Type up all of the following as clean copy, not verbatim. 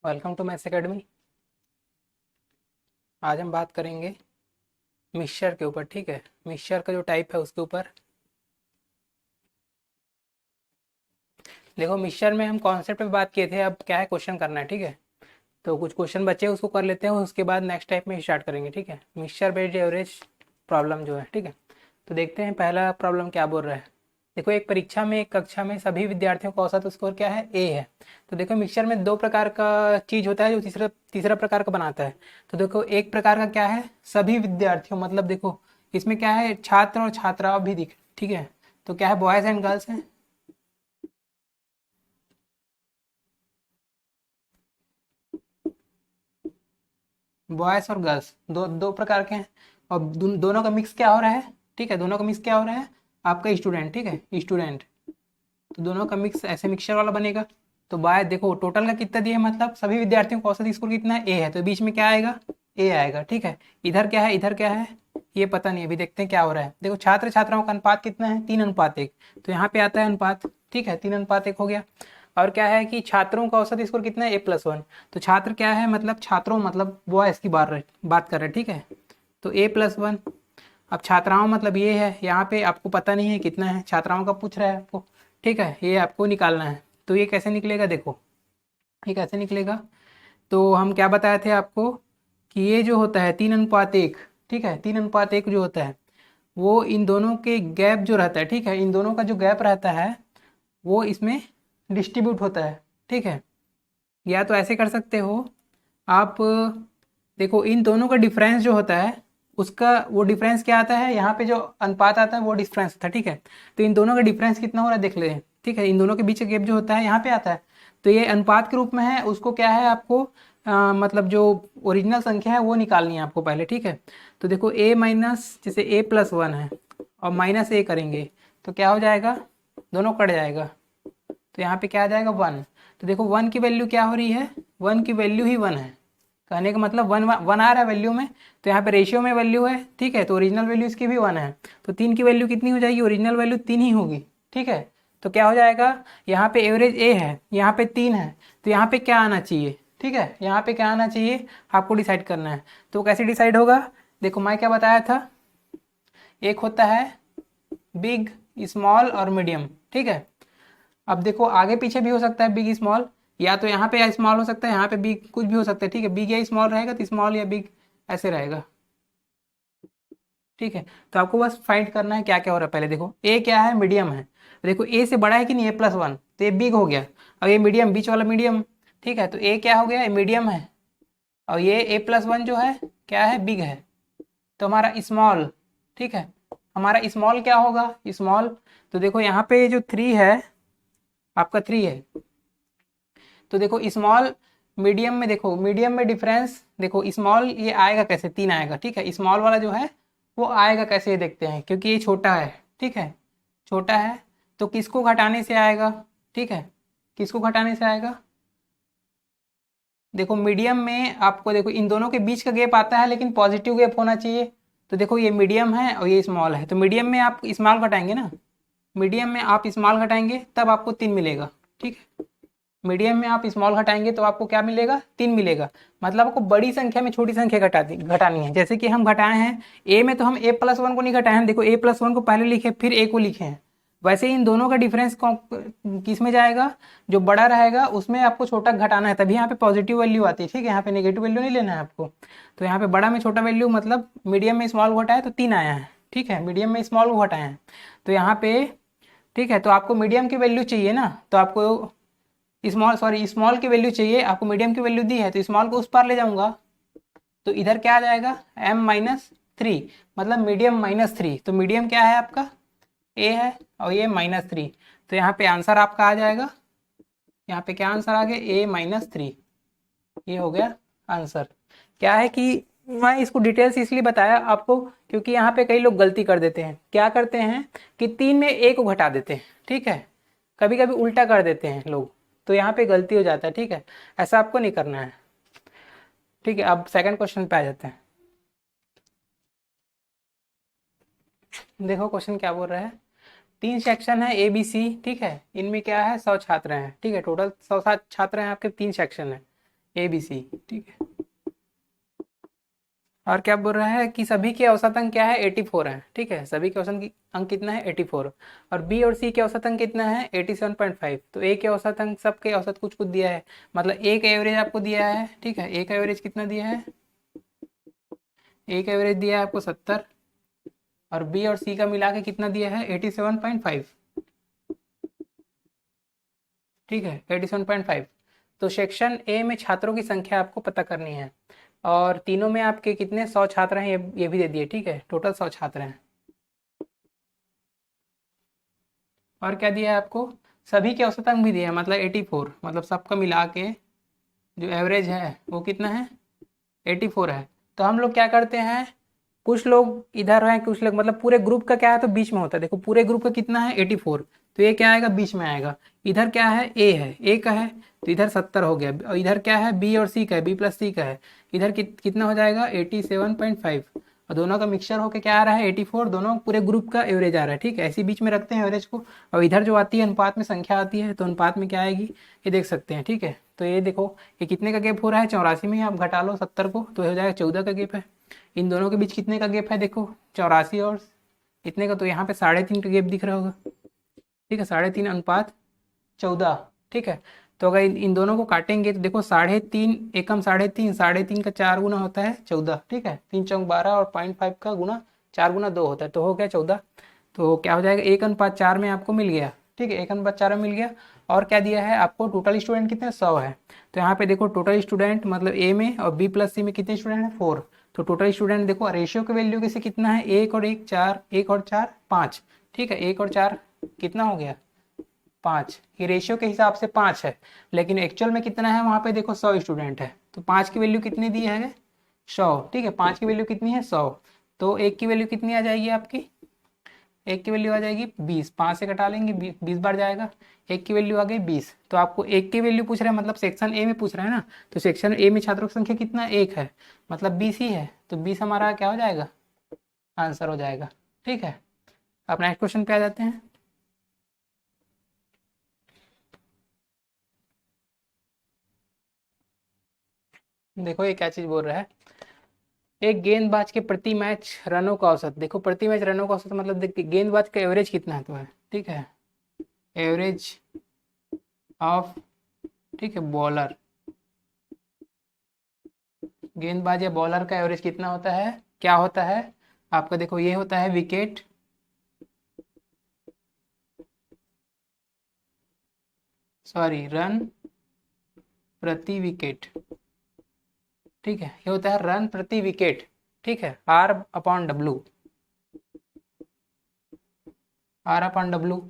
Welcome to maths academy. आज हम बात करेंगे मिक्सचर के ऊपर। ठीक है, मिक्सचर का जो टाइप है उसके ऊपर। देखो, मिक्सचर में हम कॉन्सेप्ट पे बात किए थे, अब क्या है क्वेश्चन करना है। ठीक है, तो कुछ क्वेश्चन बचे उसको कर लेते हैं, उसके बाद नेक्स्ट टाइप में स्टार्ट करेंगे। ठीक है, मिक्सचर बेस्ड एवरेज प्रॉब्लम जो है। ठीक है, तो देखते हैं पहला प्रॉब्लम क्या बोल रहा है। देखो, एक परीक्षा में, एक कक्षा में सभी विद्यार्थियों का औसत स्कोर क्या है, ए है। तो देखो, मिक्सचर में दो प्रकार का चीज होता है जो तीसरा तीसरा प्रकार का बनाता है। तो देखो, एक प्रकार का क्या है, सभी विद्यार्थियों, मतलब देखो इसमें क्या है, छात्र और छात्राओं भी दिख। ठीक है, तो क्या है, बॉयज एंड गर्ल्स हैं। बॉयज और गर्ल्स दो दो प्रकार के हैं, और दोनों का मिक्स क्या हो रहा है। ठीक है, दोनों का मिक्स क्या हो रहा है, आपका स्टूडेंट। ठीक है, स्टूडेंट, तो दोनों का मिक्स ऐसे मिक्सचर वाला बनेगा। तो बाय देखो, टोटल का कितना दिया है, मतलब सभी विद्यार्थियों का औसत स्कोर कितना है, ए है, तो बीच में क्या आएगा, ए आएगा। ठीक है, इधर क्या है, इधर क्या है, ये पता नहीं, अभी देखते हैं क्या हो रहा है। देखो, छात्र छात्राओं का अनुपात कितना है, 3:1, तो यहाँ पे आता है अनुपात। ठीक है, 3:1 हो गया। और क्या है कि छात्रों का औसत स्कोर कितना है, A+1। तो छात्र क्या है, मतलब छात्रों, मतलब बॉयज की बात कर रहे हैं। ठीक है, तो A+1। अब छात्राओं मतलब ये है, यहाँ पे आपको पता नहीं है कितना है, छात्राओं का पूछ रहा है आपको। ठीक है, ये आपको निकालना है। तो ये कैसे निकलेगा, देखो ये कैसे निकलेगा। तो हम क्या बताए थे आपको कि ये जो होता है 3:1। ठीक है, 3:1 जो होता है वो इन दोनों के गैप जो रहता है। ठीक है, इन दोनों का जो गैप रहता है वो इसमें डिस्ट्रीब्यूट होता है। ठीक है, या तो ऐसे कर सकते हो आप। देखो, इन दोनों का डिफरेंस जो होता है, उसका वो डिफरेंस क्या आता है, यहाँ पे जो अनुपात आता है वो डिफरेंस था। ठीक है, तो इन दोनों का डिफरेंस कितना हो रहा है देख ले। ठीक है, इन दोनों के बीच का गैप जो होता है यहाँ पे आता है, तो ये अनुपात के रूप में है, उसको क्या है आपको मतलब जो ओरिजिनल संख्या है वो निकालनी है आपको पहले। ठीक है, तो देखो ए माइनस, जैसे A+1 है और माइनस ए करेंगे तो क्या हो जाएगा, दोनों कट जाएगा, तो यहाँ पे क्या आ जाएगा, 1। तो देखो 1 की वैल्यू क्या हो रही है, 1 की वैल्यू ही 1 है। कहने का मतलब 1 आ रहा है वैल्यू में, तो यहाँ पे रेशियो में वैल्यू है। ठीक है, तो ओरिजिनल वैल्यू इसकी भी 1 है, तो 3 की वैल्यू कितनी हो जाएगी, ओरिजिनल वैल्यू 3 ही होगी। ठीक है, तो क्या हो जाएगा, यहाँ पे एवरेज ए है, यहाँ पे 3 है, तो यहाँ पे क्या आना चाहिए। ठीक है, यहाँ पे क्या आना चाहिए आपको डिसाइड करना है। तो कैसे डिसाइड होगा, देखो मैं क्या बताया था, एक होता है बिग, स्मॉल और मीडियम। ठीक है, अब देखो आगे पीछे भी हो सकता है बिग स्मॉल, या तो यहाँ पे या स्मॉल हो सकता है, यहाँ पे बिग कुछ भी हो सकता है। ठीक है, बिग या स्मॉल रहेगा तो स्मॉल या बिग ऐसे रहेगा। ठीक है, तो आपको बस फाइंड करना है क्या क्या हो रहा है। पहले देखो ए क्या है, मीडियम है। देखो ए से बड़ा है कि नहीं, A+1, तो ये बिग हो गया। अब ये मीडियम, बीच वाला मीडियम। ठीक है, तो ए क्या हो गया, मीडियम है, और ये A+1 जो है क्या है, बिग है, तो हमारा स्मॉल। ठीक है, हमारा स्मॉल क्या होगा, स्मॉल। तो देखो यहाँ पे जो 3 है, आपका 3 है, तो देखो स्मॉल मीडियम में, देखो मीडियम में डिफरेंस, देखो स्मॉल ये आएगा कैसे, 3 आएगा। ठीक है, स्मॉल वाला जो है वो आएगा कैसे, ये देखते हैं, क्योंकि ये छोटा है। ठीक है, छोटा है, तो किसको घटाने से आएगा। ठीक है, किसको घटाने से आएगा, देखो मीडियम में आपको, देखो इन दोनों के बीच का गैप आता है, लेकिन पॉजिटिव गैप होना चाहिए। तो देखो ये मीडियम है और ये स्मॉल है, तो मीडियम में आप स्मॉल घटाएंगे ना, मीडियम में आप स्मॉल घटाएंगे तब आपको 3 मिलेगा। ठीक है, मीडियम में आप स्मॉल घटाएंगे तो आपको क्या मिलेगा, 3 मिलेगा। मतलब आपको बड़ी संख्या में छोटी संख्या घटानी है। जैसे कि हम घटाए हैं ए में, तो हम A+1 को नहीं घटाए हैं, देखो A+1 को पहले लिखे फिर ए को लिखे हैं। वैसे ही इन दोनों का डिफरेंस किस में जाएगा, जो बड़ा रहेगा उसमें आपको छोटा घटाना है, तभी यहाँ पे पॉजिटिव वैल्यू आती है। ठीक है, यहाँ पे नेगेटिव वैल्यू नहीं लेना है आपको। तो यहाँ पे बड़ा में छोटा वैल्यू, मतलब मीडियम में स्मॉल घटाया तो 3 आया है। ठीक है, मीडियम में स्मॉल घटाए हैं, तो यहाँ पे ठीक है, तो आपको मीडियम की वैल्यू चाहिए ना, तो आपको स्मॉल की वैल्यू चाहिए, आपको मीडियम की वैल्यू दी है तो स्मॉल को उस पार ले जाऊंगा, तो इधर क्या आ जाएगा, M-3, मतलब मीडियम -3। तो मीडियम क्या है आपका, ए है, और ये -3, तो यहाँ पे आंसर आपका आ जाएगा, यहाँ पे क्या आंसर आ गया, A-3, ये हो गया आंसर। क्या है कि मैं इसको डिटेल्स इसलिए बताया आपको, क्योंकि यहाँ पे कई लोग गलती कर देते हैं, क्या करते हैं कि 3 में ए को घटा देते हैं। ठीक है, कभी कभी उल्टा कर देते हैं लोग, तो यहाँ पे गलती हो जाता है। ठीक है, ऐसा आपको नहीं करना है। ठीक है, अब सेकंड क्वेश्चन पे आ जाते हैं। देखो क्वेश्चन क्या बोल रहा है, 3 सेक्शन है ABC। ठीक है, इनमें क्या है, 100 छात्र हैं। ठीक है, टोटल 100 छात्र हैं आपके, 3 सेक्शन है। ABC, ठीक है। और क्या बोल रहा है कि सभी के औसत अंक क्या है, 84 है, ठीक है। सभी के औसत अंक कितना है, 84। और B और C के औसत अंक कितना है, 87.5। तो A के औसत अंक, सबके औसत कुछ कुछ दिया है, मतलब एक एवरेज आपको दिया है, ठीक है। एक एवरेज कितना दिया है, एक एवरेज दिया है आपको 70, और B और C का मिला के कितना दिया है, 87.5, ठीक है, 87.5। तो सेक्शन ए में छात्रों की संख्या आपको पता करनी है, और तीनों में आपके कितने 100 छात्र हैं ये भी दे दिए, ठीक है। टोटल 100 छात्र हैं। और क्या दिया है आपको, सभी के औसत अंक भी दिया है, मतलब 84, मतलब सबका मिला के जो एवरेज है वो कितना है, 84 है। तो हम लोग क्या करते हैं, कुछ लोग इधर हैं, कुछ लोग, मतलब पूरे ग्रुप का क्या है तो बीच में होता है। देखो पूरे ग्रुप का कितना है, 84, तो ये क्या आएगा, बीच में आएगा। इधर क्या है, ए का है, तो इधर 70 हो गया। और इधर क्या है, बी और सी का है, बी प्लस सी का है। इधर कितना हो जाएगा, 87.5। और दोनों का मिक्सचर होकर क्या आ रहा है, 84। दोनों पूरे ग्रुप का एवरेज आ रहा है, ठीक है। ऐसे बीच में रखते हैं एवरेज को। और इधर जो आती है अनुपात में संख्या आती है, तो अनुपात में क्या आएगी, ये देख सकते हैं, ठीक है। तो ये देखो, ये कितने का गैप हो रहा है, 84 में। आप घटा लो 70 को तो हो जाएगा 14 का गैप है। इन दोनों के बीच कितने का गैप है, देखो 84 और इतने का, तो यहाँ पे 3.5 का गैप दिख रहा होगा, ठीक है। 3.5 अनुपात 14, ठीक है। तो अगर इन दोनों को काटेंगे तो देखो 3.5 एकम 3.5, 3.5 का 4 गुना होता है 14, ठीक है। 3 चौक 12 और 0.5 का गुना 4 गुना 2 होता है, तो हो गया 14। तो क्या हो जाएगा, 1:4 में आपको मिल गया, ठीक है। 1:4 में मिल गया। और क्या दिया है आपको, टोटल स्टूडेंट कितने, 100 है। तो यहाँ पे देखो टोटल स्टूडेंट मतलब ए में और बी प्लस सी में कितने स्टूडेंट हैं, 4। तो टोटल स्टूडेंट देखो रेशियो की वैल्यू किसे कितना है, 1 और 1 4, 1 और 4 5, ठीक है। 1 और 4 कितना हो गया, 5। ये रेशियो के हिसाब से 5 है, लेकिन एक्चुअल में कितना है, वहाँ पे देखो 100 स्टूडेंट है। तो 5 की वैल्यू कितनी दी है, 100, ठीक है। 5 की वैल्यू कितनी है, 100। तो 1 की वैल्यू कितनी आ जाएगी आपकी, 1 की वैल्यू आ जाएगी 20। 5 से घटा लेंगे, 20 बार जाएगा। 1 की वैल्यू आ गई 20। तो आपको 1 की वैल्यू पूछ रहा है, मतलब सेक्शन ए में पूछ रहा है ना। तो सेक्शन ए में छात्रों की संख्या कितना, 1 है, मतलब 20 ही है। तो 20 हमारा क्या हो जाएगा, आंसर हो जाएगा, ठीक है। अब नेक्स्ट क्वेश्चन पे आ जाते हैं। देखो ये क्या चीज बोल रहा है, एक गेंदबाज के प्रति मैच रनों का औसत। देखो प्रति मैच रनों का औसत मतलब देखिए गेंदबाज का एवरेज कितना है, तो है, ठीक है। एवरेज ऑफ, ठीक है, बॉलर। गेंदबाज या बॉलर का एवरेज कितना होता है, क्या होता है आपका, देखो ये होता है विकेट, सॉरी रन प्रति विकेट, ठीक है। ये होता है रन प्रति विकेट, ठीक है। R/W, R/W।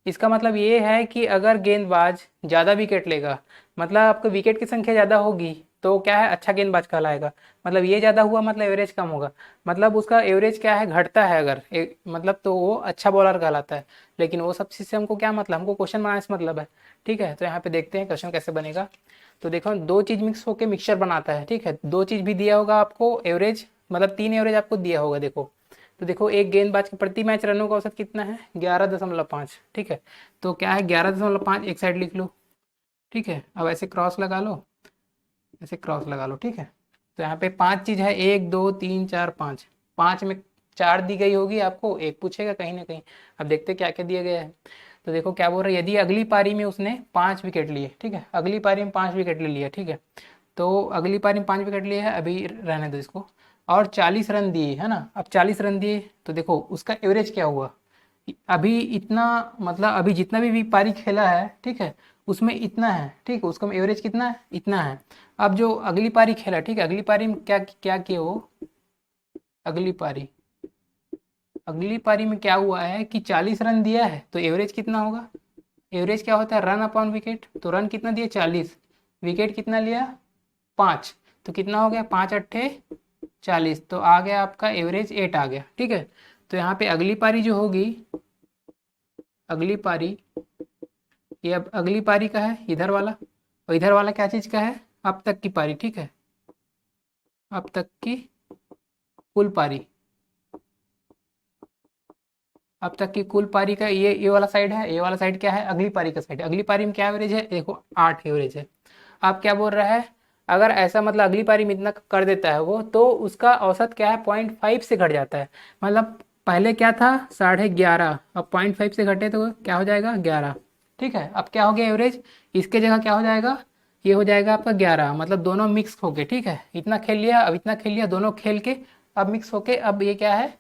इसका मतलब ये है कि अगर गेंदबाज ज़्यादा विकेट लेगा, मतलब आपको विकेट की संख्या ज़्यादा होगी, तो क्या है, अच्छा गेंदबाज कहलाएगा। मतलब ये ज़्यादा हुआ मतलब एवरेज कम होगा, मतलब उसका एवरेज क्या है, घटता है अगर मतलब, तो वो अच्छा बॉलर कहलाता है। लेकिन वो सब चीज़ से हमको क्या मतलब, हमको क्वेश्चन बनाने से मतलब है, ठीक है। तो यहाँ पे देखते हैं क्वेश्चन कैसे बनेगा। तो देखो दो चीज़ मिक्स होकर मिक्सचर बनाता है, ठीक है। दो चीज़ भी दिया होगा आपको एवरेज, मतलब 3 एवरेज आपको दिया होगा। देखो तो देखो एक गेंदबाज के प्रति मैच रनों का औसत कितना है, 11.5, ठीक है। तो क्या है, 11.5 एक साइड लिख लो, ठीक है। अब ऐसे क्रॉस लगा लो, ऐसे क्रॉस लगा लो, ठीक है। तो यहाँ पे 5 चीज है, 1 2 3 4 5। 5 में 4 दी गई होगी आपको, एक पूछेगा कहीं ना कहीं। अब देखते क्या क्या दिया गया है। तो देखो क्या बोल रहा है, यदि अगली पारी में उसने 5 विकेट लिए, ठीक है, अगली पारी में 5 विकेट ले लिया, ठीक है। तो अगली पारी में 5 विकेट लिए है, अभी रहने दो इसको। और 40 रन दिए, है ना। अब 40 रन दिए तो देखो उसका एवरेज क्या हुआ, अभी इतना, मतलब अभी जितना भी पारी खेला है, ठीक है, उसमें इतना है, ठीक है। उसका एवरेज कितना है, इतना है। अब जो अगली पारी खेला, ठीक है, अगली पारी में क्या क्या किया वो, अगली पारी, अगली पारी में क्या हुआ है कि 40 रन दिया है, तो एवरेज कितना होगा, एवरेज क्या होता है, रन अपॉन विकेट। तो रन कितना दिया, 40, विकेट कितना लिया, 5। तो कितना हो गया, 5 अट्ठे 40, तो आ गया आपका एवरेज 8 आ गया, ठीक है। तो यहाँ पे अगली पारी जो होगी, अगली पारी, ये अब अगली पारी का है इधर वाला, और इधर वाला क्या चीज का है, अब तक की पारी, ठीक है। अब तक की कुल पारी, अब तक की कुल पारी का ये वाला साइड है, ये वाला साइड क्या है, अगली पारी का साइड। अगली पारी में क्या एवरेज है, देखो 8 एवरेज है। अब क्या बोल रहा है, अगर ऐसा मतलब अगली पारी में इतना कर देता है वो, तो उसका औसत क्या है 0.5 से घट जाता है। मतलब पहले क्या था 11.5, अब 0.5 से घटे तो क्या हो जाएगा 11। ठीक है, अब क्या हो गया एवरेज, इसके जगह क्या हो जाएगा, ये हो जाएगा आपका 11। मतलब दोनों मिक्स हो गए। ठीक है, इतना खेल लिया, अब इतना खेल लिया, दोनों खेल के अब मिक्स होके अब ये क्या है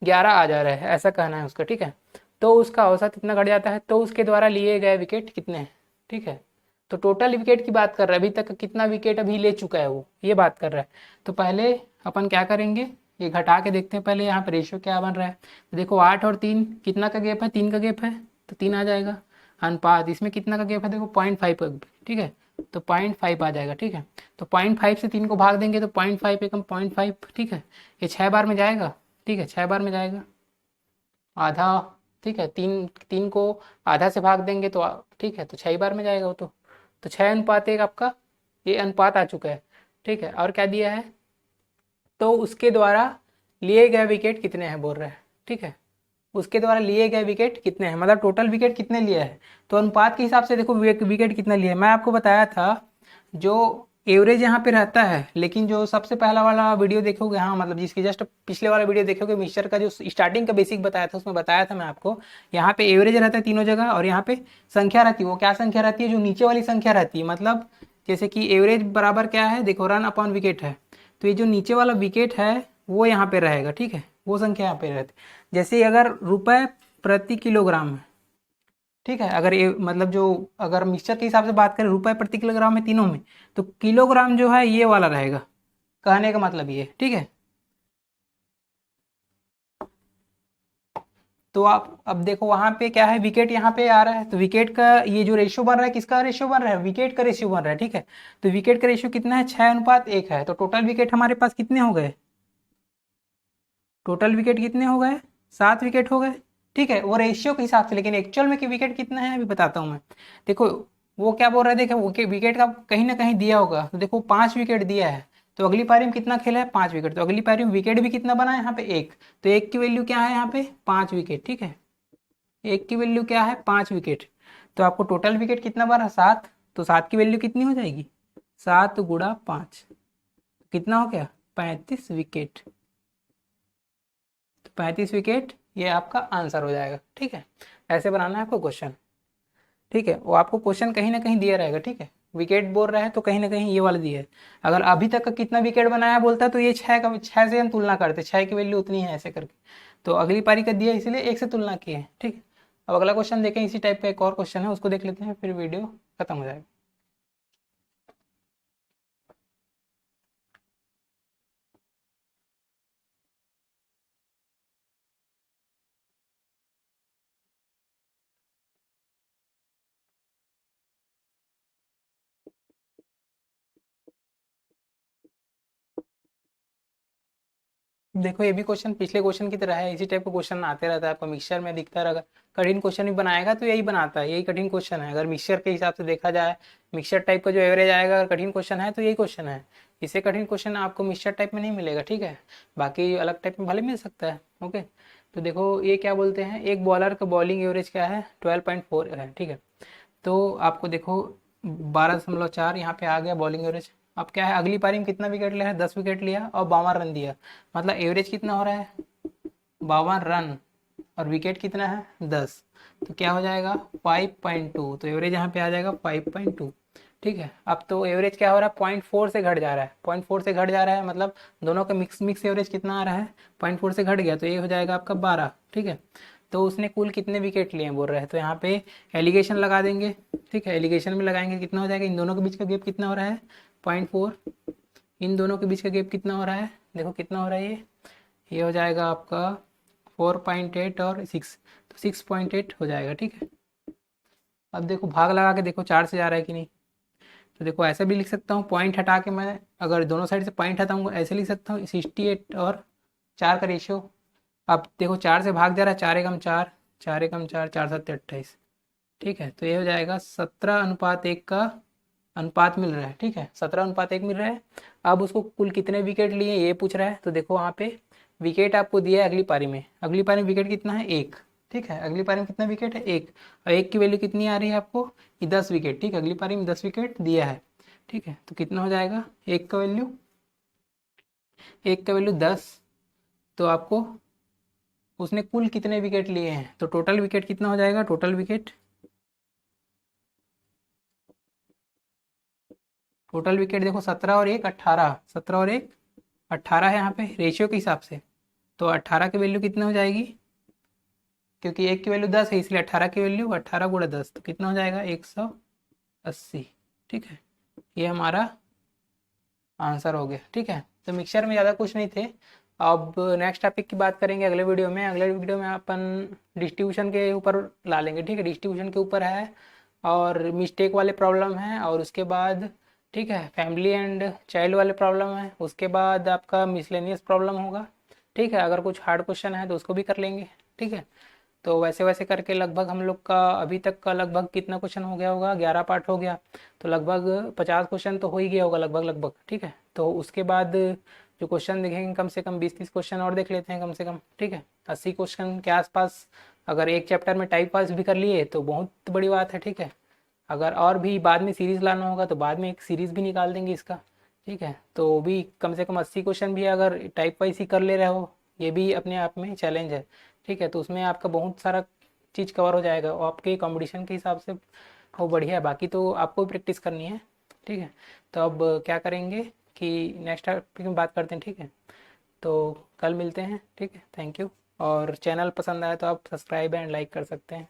11 आ जा रहा है, ऐसा कहना है उसका। ठीक है, तो उसका औसत इतना घट जाता है, तो उसके द्वारा लिए गए विकेट कितने हैं। ठीक है, तो टोटल विकेट की बात कर रहा है, अभी तक कितना विकेट अभी ले चुका है वो, ये बात कर रहा है। तो पहले अपन क्या करेंगे, ये घटा के देखते हैं पहले यहाँ पे रेशियो क्या बन रहा है। तो देखो 8 और 3 कितना का गैप है, 3 का गैप है, तो 3 आ जाएगा। अनुपात इसमें कितना का गैप है, देखो 0.5 का। ठीक है, तो 0.5 आ जाएगा। ठीक है, तो 0.5 से 3 को भाग देंगे तो 0.5 एकम 0.5। ठीक है, ये 6 बार में जाएगा। ठीक है, 6 बार में जाएगा, आधा। ठीक है, तीन तीन को आधा से भाग देंगे तो ठीक है, तो 6 बार में जाएगा वो तो 6:1 आपका ये अनुपात आ चुका है। ठीक है, और क्या दिया है, तो उसके द्वारा लिए गए विकेट कितने हैं बोल रहा है। ठीक है, उसके द्वारा लिए गए विकेट कितने हैं, मतलब टोटल विकेट कितने लिया है। तो अनुपात के हिसाब से देखो विकेट कितना लिया है। मैं आपको बताया था जो एवरेज यहाँ पे रहता है, लेकिन जो सबसे पहला वाला वीडियो देखोगे, हाँ मतलब जिसकी जस्ट पिछले वाला वीडियो देखोगे, मिक्सचर का जो स्टार्टिंग का बेसिक बताया था, उसमें बताया था मैं आपको, यहाँ पे एवरेज रहता है तीनों जगह, और यहाँ पे संख्या रहती है। वो क्या संख्या रहती है, जो नीचे वाली संख्या रहती है। मतलब जैसे कि एवरेज बराबर क्या है, देखो रन अपॉन विकेट है, तो ये जो नीचे वाला विकेट है वो यहाँ पे रहेगा। ठीक है, वो संख्या यहाँ पे रहती है। जैसे अगर रुपए प्रति किलोग्राम है, ठीक है, अगर ये मतलब जो अगर मिक्सचर के हिसाब से बात करें रुपए प्रति किलोग्राम में तीनों में, तो किलोग्राम जो है ये वाला रहेगा, कहने का मतलब ये। ठीक है, तो आप अब देखो वहां पे क्या है, विकेट यहाँ पे आ रहा है, तो विकेट का ये जो रेशियो बन रहा है, किसका रेशियो बन रहा है, विकेट का रेशियो बन रहा है। ठीक है, तो विकेट का रेशियो कितना है, 6:1 है। तो टोटल विकेट हमारे पास कितने हो गए, टोटल विकेट कितने हो गए, 7 विकेट हो गए। ठीक है, वो रेशियो के हिसाब से, लेकिन एक्चुअल में कि विकेट कितना है अभी बताता हूँ मैं। देखो वो क्या बोल रहा है, देखो विकेट का कहीं ना कहीं दिया होगा, तो देखो 5 विकेट दिया है, तो अगली पारी में कितना खेला है 5 विकेट, तो अगली पारी में विकेट भी कितना बना है यहाँ पे 1, तो 1 की वैल्यू क्या है यहाँ पे 5 विकेट। ठीक है, 1 की वैल्यू क्या है 5 विकेट, तो आपको टोटल विकेट कितना बना 7, तो 7 की वैल्यू कितनी हो जाएगी, 7 × 5 कितना हो गया 35 विकेट। 35 विकेट ये आपका आंसर हो जाएगा। ठीक है, ऐसे बनाना है आपको क्वेश्चन। ठीक है, वो आपको क्वेश्चन कहीं ना कहीं दिया रहेगा। ठीक है, विकेट बोल रहा है तो कहीं ना कहीं ये वाला दिया है। अगर अभी तक का कितना विकेट बनाया बोलता है, तो ये 6 से हम तुलना करते, 6 की वैल्यू उतनी है ऐसे करके, तो अगली पारी का दिया इसलिए 1 से तुलना की है। ठीक है, अब अगला क्वेश्चन देखें, इसी टाइप का एक और क्वेश्चन है, उसको देख लेते हैं, फिर वीडियो खत्म हो जाएगा। देखो ये भी क्वेश्चन पिछले क्वेश्चन की तरह है, इसी टाइप का क्वेश्चन आते रहता है आपको, मिक्सचर में दिखता रहेगा। कठिन क्वेश्चन भी बनाएगा तो यही बनाता है, यही कठिन क्वेश्चन है। अगर मिक्सचर के हिसाब से देखा जाए, मिक्सचर टाइप का जो एवरेज आएगा, अगर कठिन क्वेश्चन है तो यही क्वेश्चन है। इससे कठिन क्वेश्चन आपको मिक्सचर टाइप में नहीं मिलेगा। ठीक है, बाकी अलग टाइप में भले मिल सकता है। ओके, तो देखो ये क्या बोलते हैं, एक बॉलर का बॉलिंग एवरेज क्या है 12.4 है। ठीक है, तो आपको देखो 12.4 यहाँ पे आ गया बॉलिंग एवरेज। अब क्या है, अगली पारी में कितना विकेट लिया है, 10 विकेट लिया और 52 रन दिया, मतलब एवरेज कितना हो रहा है 52 रन, और विकेट कितना है 10, तो क्या हो जाएगा 5.2, तो एवरेज यहाँ पे आ जाएगा 5.2। ठीक है, अब तो एवरेज क्या हो रहा है 0.4 से घट जा रहा है, 0.4 से घट जा रहा है, मतलब दोनों का मिक्स एवरेज कितना आ रहा है 0.4 से घट गया, तो ये हो जाएगा आपका 12। ठीक है, तो उसने कुल कितने विकेट लिए बोल रहे हैं, तो यहाँ पे एलिगेशन लगा देंगे। ठीक है, एलिगेशन में लगाएंगे कितना हो जाएगा, इन दोनों के बीच का गैप कितना हो रहा है 0.4, इन दोनों के बीच का गैप कितना हो रहा है, देखो कितना हो रहा है ये हो जाएगा आपका 4.8 और 6, तो 6.8 हो जाएगा। ठीक है, अब देखो भाग लगा के देखो 4 से जा रहा है कि नहीं, तो देखो ऐसा भी लिख सकता हूँ, पॉइंट हटा के मैं अगर दोनों साइड से पॉइंट हटाऊंगा ऐसे लिख सकता हूँ 68 और 4 का रेशियो। अब देखो 4 से भाग जा रहा है, 4 × 4, 4 × 4, 4×7 = 28। ठीक है, तो ये हो जाएगा 17:1 का अनुपात मिल रहा है। ठीक है, 17:1 मिल रहा है। अब उसको कुल कितने विकेट लिए ये पूछ रहा है, तो देखो वहाँ पे विकेट आपको दिया है अगली पारी में, अगली पारी में विकेट कितना है 1। ठीक है, अगली पारी में कितना विकेट है 1, और 1 की वैल्यू कितनी आ रही है आपको 10 विकेट। ठीक है, अगली पारी में 10 विकेट दिया है, ठीक है, तो कितना हो जाएगा, एक का वैल्यू 10, तो आपको उसने कुल कितने विकेट लिए हैं, तो टोटल विकेट कितना हो जाएगा, टोटल विकेट देखो 17 और 1 18, 17 और 1 18 है यहाँ पे रेशियो के हिसाब से। तो 18 की वैल्यू कितनी हो जाएगी, क्योंकि एक की वैल्यू 10 है इसलिए 18 की वैल्यू 18 गुणा 10, तो कितना हो जाएगा 180। ठीक है, ये हमारा आंसर हो गया। ठीक है, तो मिक्सचर में ज़्यादा कुछ नहीं थे। अब नेक्स्ट टॉपिक की बात करेंगे अगले वीडियो में। अगले वीडियो में अपन डिस्ट्रीब्यूशन के ऊपर ला लेंगे। ठीक है, डिस्ट्रीब्यूशन के ऊपर है और मिस्टेक वाले प्रॉब्लम है, और उसके बाद ठीक है फैमिली एंड चाइल्ड वाले प्रॉब्लम है, उसके बाद आपका मिसलेनियस प्रॉब्लम होगा। ठीक है, अगर कुछ हार्ड क्वेश्चन है तो उसको भी कर लेंगे। ठीक है, तो वैसे वैसे करके लगभग हम लोग का अभी तक का लगभग कितना क्वेश्चन हो गया होगा, 11 पार्ट हो गया, तो लगभग 50 क्वेश्चन तो हो ही गया होगा लगभग लगभग। ठीक है, तो उसके बाद जो क्वेश्चन देखेंगे कम से कम 20-30 क्वेश्चन और देख लेते हैं कम से कम। ठीक है, 80 क्वेश्चन के आसपास अगर एक चैप्टर में टाइप पास भी कर लिए तो बहुत बड़ी बात है। ठीक है, अगर और भी बाद में सीरीज़ लाना होगा तो बाद में एक सीरीज़ भी निकाल देंगे इसका। ठीक है, तो भी कम से कम 80 क्वेश्चन भी अगर टाइप वाइज ही कर ले रहे हो, ये भी अपने आप में चैलेंज है। ठीक है, तो उसमें आपका बहुत सारा चीज़ कवर हो जाएगा और आपके कंपटीशन के हिसाब से वो बढ़िया है। बाकी तो आपको भी प्रैक्टिस करनी है। ठीक है, तो अब क्या करेंगे कि नेक्स्ट टॉपिक में बात करते हैं। ठीक है, तो कल मिलते हैं। ठीक है, थैंक यू। और चैनल पसंद आया तो आप सब्सक्राइब एंड लाइक कर सकते हैं।